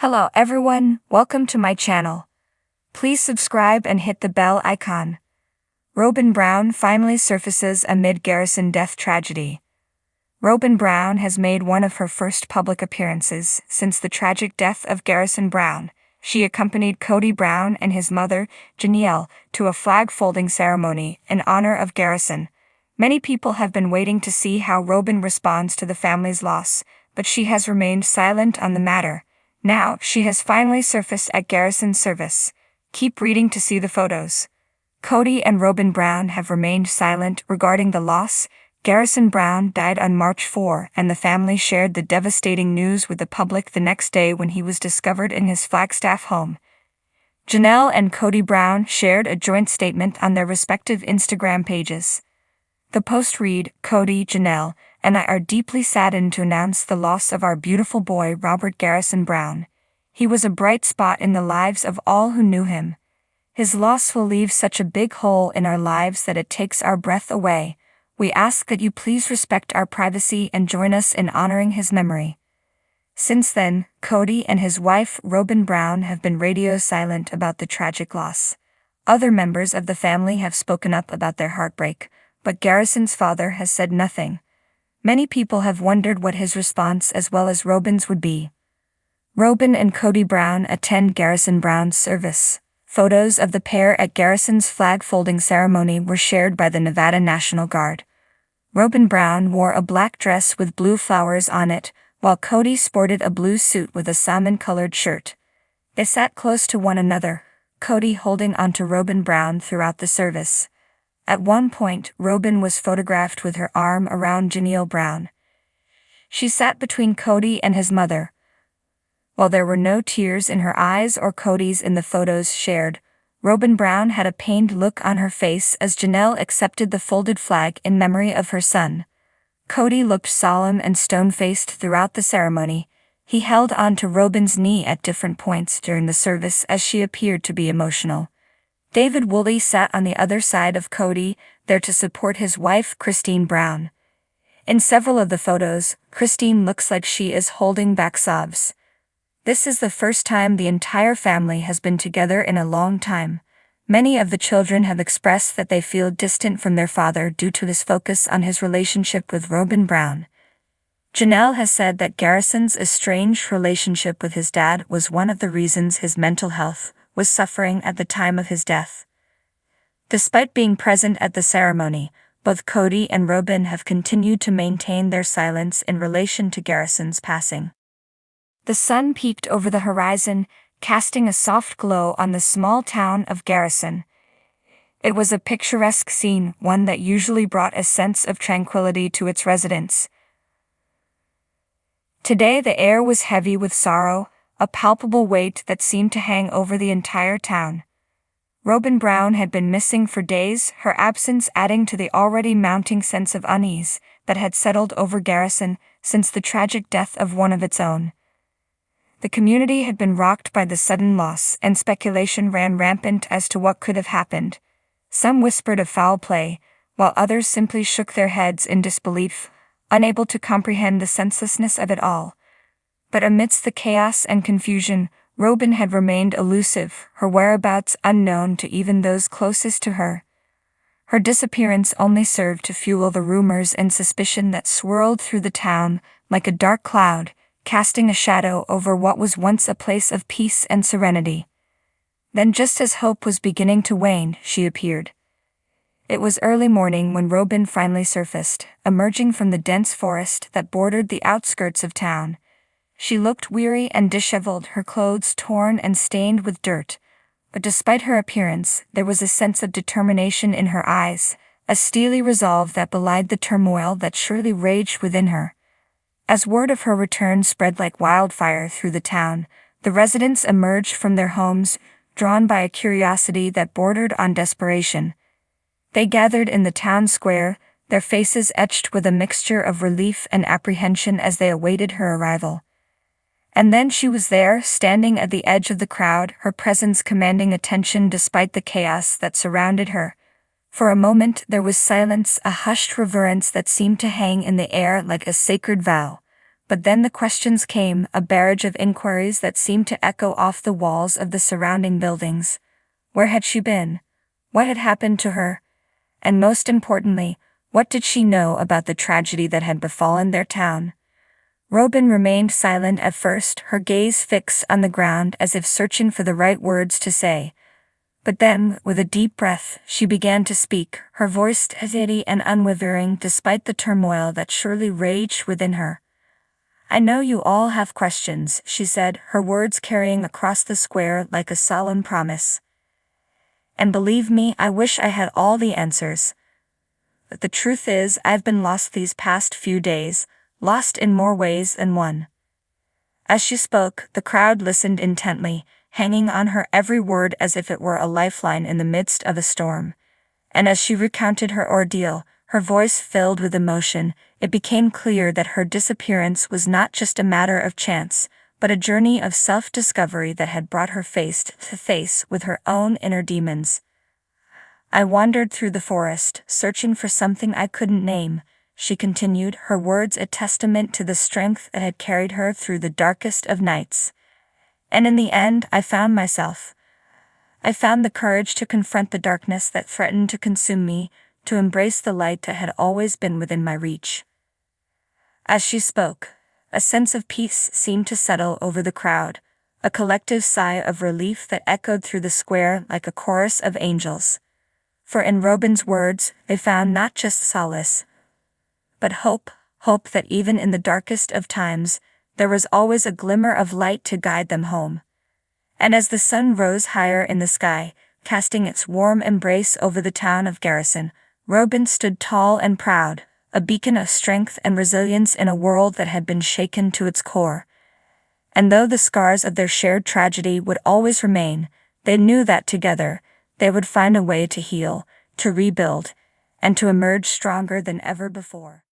Hello everyone, welcome to my channel. Please subscribe and hit the bell icon. Robyn Brown finally surfaces amid Garrison death tragedy. Robyn Brown has made one of her first public appearances since the tragic death of Garrison Brown. She accompanied Cody Brown and his mother, Janelle, to a flag-folding ceremony in honor of Garrison. Many people have been waiting to see how Robyn responds to the family's loss, but she has remained silent on the matter. Now, she has finally surfaced at Garrison's service. Keep reading to see the photos. Cody and Robyn Brown have remained silent regarding the loss. Garrison Brown died on March 4, and the family shared the devastating news with the public the next day when he was discovered in his Flagstaff home. Janelle and Cody Brown shared a joint statement on their respective Instagram pages. The post read, "Cody, Janelle, and I are deeply saddened to announce the loss of our beautiful boy Robert Garrison Brown. He was a bright spot in the lives of all who knew him. His loss will leave such a big hole in our lives that it takes our breath away. We ask that you please respect our privacy and join us in honoring his memory." Since then, Cody and his wife Robyn Brown have been radio silent about the tragic loss. Other members of the family have spoken up about their heartbreak, but Garrison's father has said nothing. Many people have wondered what his response as well as Robyn's would be. Robyn and Cody Brown attend Garrison Brown's service. Photos of the pair at Garrison's flag-folding ceremony were shared by the Nevada National Guard. Robyn Brown wore a black dress with blue flowers on it, while Cody sported a blue suit with a salmon-colored shirt. They sat close to one another, Cody holding onto Robyn Brown throughout the service. At one point, Robyn was photographed with her arm around Janelle Brown. She sat between Cody and his mother. While there were no tears in her eyes or Cody's in the photos shared, Robyn Brown had a pained look on her face as Janelle accepted the folded flag in memory of her son. Cody looked solemn and stone-faced throughout the ceremony. He held on to Robyn's knee at different points during the service as she appeared to be emotional. David Woolley sat on the other side of Cody, there to support his wife Cristin Brown. In several of the photos, Cristin looks like she is holding back sobs. This is the first time the entire family has been together in a long time. Many of the children have expressed that they feel distant from their father due to his focus on his relationship with Robyn Brown. Janelle has said that Garrison's estranged relationship with his dad was one of the reasons his mental health was suffering at the time of his death. Despite being present at the ceremony, both Cody and Robyn have continued to maintain their silence in relation to Garrison's passing. The sun peeked over the horizon, casting a soft glow on the small town of Garrison. It was a picturesque scene, one that usually brought a sense of tranquility to its residents. Today the air was heavy with sorrow, a palpable weight that seemed to hang over the entire town. Robyn Brown had been missing for days, her absence adding to the already mounting sense of unease that had settled over Garrison since the tragic death of one of its own. The community had been rocked by the sudden loss, and speculation ran rampant as to what could have happened. Some whispered of foul play, while others simply shook their heads in disbelief, unable to comprehend the senselessness of it all. But amidst the chaos and confusion, Robyn had remained elusive, her whereabouts unknown to even those closest to her. Her disappearance only served to fuel the rumors and suspicion that swirled through the town like a dark cloud, casting a shadow over what was once a place of peace and serenity. Then, just as hope was beginning to wane, she appeared. It was early morning when Robyn finally surfaced, emerging from the dense forest that bordered the outskirts of town. She looked weary and disheveled, her clothes torn and stained with dirt. But despite her appearance, there was a sense of determination in her eyes, a steely resolve that belied the turmoil that surely raged within her. As word of her return spread like wildfire through the town, the residents emerged from their homes, drawn by a curiosity that bordered on desperation. They gathered in the town square, their faces etched with a mixture of relief and apprehension as they awaited her arrival. And then she was there, standing at the edge of the crowd, her presence commanding attention despite the chaos that surrounded her. For a moment there was silence, a hushed reverence that seemed to hang in the air like a sacred vow. But then the questions came, a barrage of inquiries that seemed to echo off the walls of the surrounding buildings. Where had she been? What had happened to her? And most importantly, what did she know about the tragedy that had befallen their town? Robyn remained silent at first, her gaze fixed on the ground as if searching for the right words to say. But then, with a deep breath, she began to speak, her voice steady and unwavering despite the turmoil that surely raged within her. "I know you all have questions," she said, her words carrying across the square like a solemn promise. "And believe me, I wish I had all the answers. But the truth is, I've been lost these past few days, lost in more ways than one." As she spoke, the crowd listened intently, hanging on her every word as if it were a lifeline in the midst of a storm. And as she recounted her ordeal, her voice filled with emotion, it became clear that her disappearance was not just a matter of chance, but a journey of self-discovery that had brought her face to face with her own inner demons. "I wandered through the forest, searching for something I couldn't name," she continued, her words a testament to the strength that had carried her through the darkest of nights. "And in the end, I found myself. I found the courage to confront the darkness that threatened to consume me, to embrace the light that had always been within my reach." As she spoke, a sense of peace seemed to settle over the crowd, a collective sigh of relief that echoed through the square like a chorus of angels. For in Robyn's words, they found not just solace, but hope that even in the darkest of times, there was always a glimmer of light to guide them home. And as the sun rose higher in the sky, casting its warm embrace over the town of Garrison, Robyn stood tall and proud, a beacon of strength and resilience in a world that had been shaken to its core. And though the scars of their shared tragedy would always remain, they knew that together, they would find a way to heal, to rebuild, and to emerge stronger than ever before.